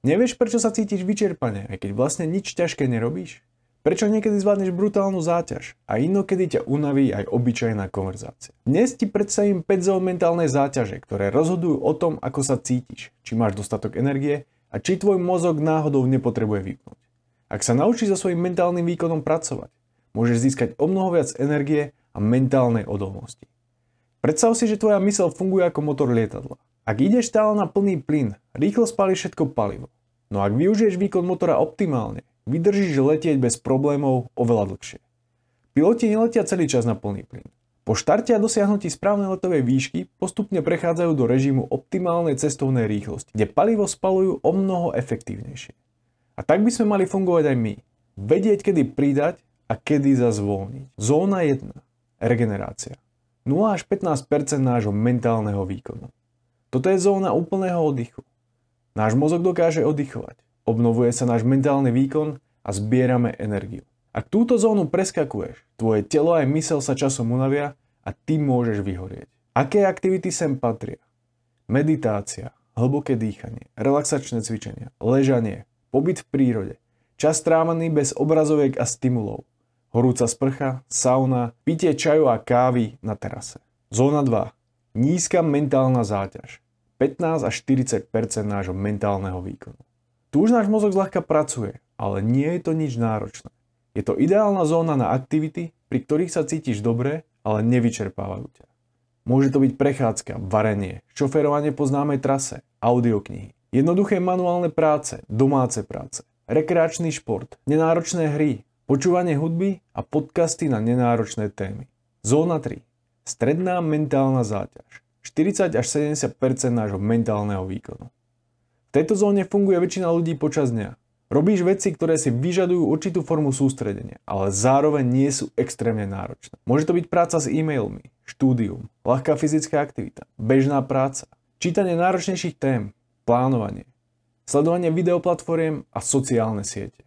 Nevieš, prečo sa cítiš vyčerpane, aj keď vlastne nič ťažké nerobíš? Prečo niekedy zvládneš brutálnu záťaž a inokedy ťa unaví aj obyčajná konverzácia? Dnes ti predstavím 5 zón mentálnej záťaže, ktoré rozhodujú o tom, ako sa cítiš, či máš dostatok energie a či tvoj mozog náhodou nepotrebuje vypnúť. Ak sa naučíš so svojím mentálnym výkonom pracovať, môžeš získať omnoho viac energie a mentálnej odolnosti. Predstav si, že tvoja myseľ funguje ako motor lietadla. Ak ideš stále na plný plyn, rýchlo spáliš všetko palivo. No ak využiješ výkon motora optimálne, vydržíš letieť bez problémov oveľa dlhšie. Piloti neletia celý čas na plný plyn. Po štarte a dosiahnutí správnej letovej výšky postupne prechádzajú do režimu optimálnej cestovnej rýchlosti, kde palivo spaľujú omnoho efektívnejšie. A tak by sme mali fungovať aj my. Vedieť, kedy pridať a kedy zazvolniť. Zóna 1. Regenerácia. 0 až 15% nášho mentálneho výkonu. Toto je zóna úplného oddychu. Náš mozog dokáže oddychovať, obnovuje sa náš mentálny výkon a zbierame energiu. Ak túto zónu preskakuješ, tvoje telo aj myseľ sa časom unavia a ty môžeš vyhorieť. Aké aktivity sem patria? Meditácia, hlboké dýchanie, relaxačné cvičenia, ležanie, pobyt v prírode, čas strávený bez obrazoviek a stimulov, horúca sprcha, sauna, pitie čaju a kávy na terase. Zóna 2. Nízka mentálna záťaž. 15 až 40% nášho mentálneho výkonu. Tu už náš mozog zľahka pracuje, ale nie je to nič náročné. Je to ideálna zóna na aktivity, pri ktorých sa cítiš dobre, ale nevyčerpávajú ťa. Môže to byť prechádzka, varenie, šoférovanie po známej trase, audioknihy, jednoduché manuálne práce, domáce práce, rekreačný šport, nenáročné hry, počúvanie hudby a podcasty na nenáročné témy. Zóna 3. Stredná mentálna záťaž. 40 až 70% nášho mentálneho výkonu. V tejto zóne funguje väčšina ľudí počas dňa. Robíš veci, ktoré si vyžadujú určitú formu sústredenia, ale zároveň nie sú extrémne náročné. Môže to byť práca s e-mailmi, štúdium, ľahká fyzická aktivita, bežná práca, čítanie náročnejších tém, plánovanie, sledovanie videoplatformiem a sociálne siete.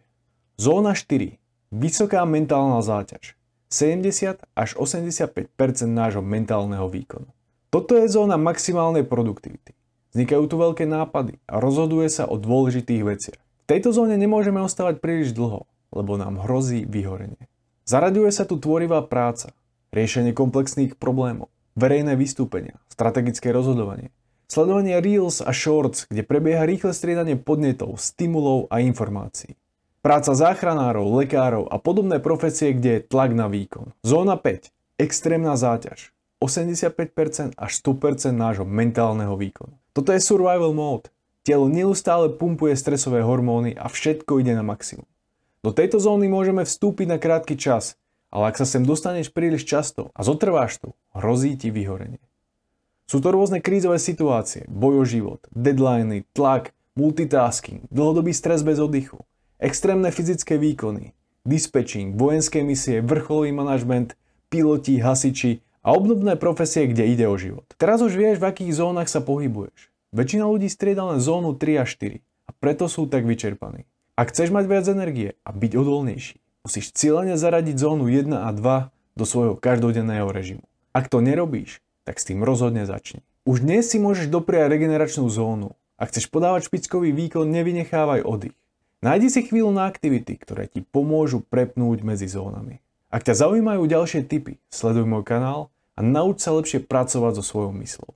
Zóna 4. Vysoká mentálna záťaž. 70 až 85% nášho mentálneho výkonu. Toto je zóna maximálnej produktivity. Vznikajú tu veľké nápady a rozhoduje sa o dôležitých veciach. V tejto zóne nemôžeme ostávať príliš dlho, lebo nám hrozí vyhorenie. Zaraďuje sa tu tvorivá práca, riešenie komplexných problémov, verejné vystúpenia, strategické rozhodovanie, sledovanie Reels a Shorts, kde prebieha rýchle striedanie podnetov, stimulov a informácií. Práca záchranárov, lekárov a podobné profesie, kde je tlak na výkon. Zóna 5. Extrémna záťaž. 85% až 100% nášho mentálneho výkonu. Toto je survival mode. Telo neustále pumpuje stresové hormóny a všetko ide na maximum. Do tejto zóny môžeme vstúpiť na krátky čas, ale ak sa sem dostaneš príliš často a zotrváš tu, hrozí ti vyhorenie. Sú to rôzne krízové situácie, boj o život, deadliny, tlak, multitasking, dlhodobý stres bez oddychu, extrémne fyzické výkony, dispečing, vojenské misie, vrcholový manažment, piloti, hasiči a obdobné profesie, kde ide o život. Teraz už vieš, v akých zónach sa pohybuješ. Väčšina ľudí strieda len zónu 3 a 4 a preto sú tak vyčerpaní. Ak chceš mať viac energie a byť odolnejší, musíš cieľene zaradiť zónu 1 a 2 do svojho každodenného režimu. Ak to nerobíš, tak s tým rozhodne začni. Už dnes si môžeš dopriať regeneračnú zónu. Ak chceš podávať špičkový výkon, nevynechávaj oddych. Nájdi si chvíľu na aktivity, ktoré ti pomôžu prepnúť medzi zónami. Ak ťa zaujímajú ďalšie tipy, sleduj môj kanál a nauč sa lepšie pracovať so svojou mysľou.